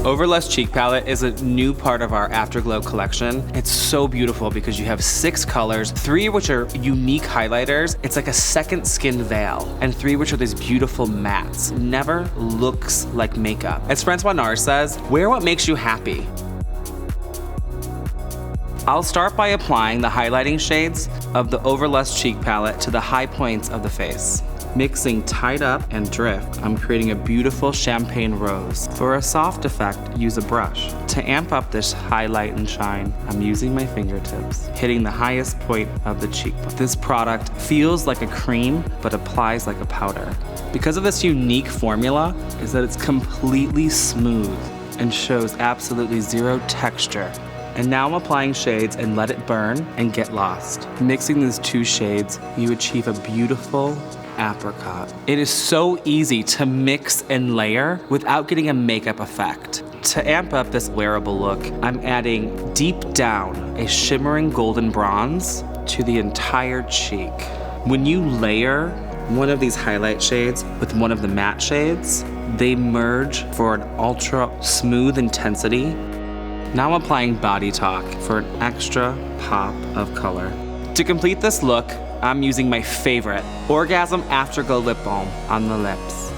Overlust Cheek Palette is a new part of our Afterglow collection. It's so beautiful because you have 6 colors, 3 which are unique highlighters. It's like a second skin veil, and 3 which are these beautiful mattes. Never looks like makeup. As Francois NARS says, wear what makes you happy. I'll start by applying the highlighting shades of the Overlust Cheek Palette to the high points of the face. Mixing Tied Up and Drift, I'm creating a beautiful champagne rose. For a soft effect, use a brush. To amp up this highlight and shine, I'm using my fingertips, hitting the highest point of the cheekbone. This product feels like a cream, but applies like a powder. Because of this unique formula, is that it's completely smooth and shows absolutely zero texture. And now I'm applying shades and let it burn and get lost. Mixing these 2 shades, you achieve a beautiful apricot. It is so easy to mix and layer without getting a makeup effect. To amp up this wearable look, I'm adding deep down a shimmering golden bronze to the entire cheek. When you layer one of these highlight shades with one of the matte shades, they merge for an ultra smooth intensity. Now I'm applying Body Talk for an extra pop of color. To complete this look, I'm using my favorite ORGASM Afterglow Lip Balm on the lips.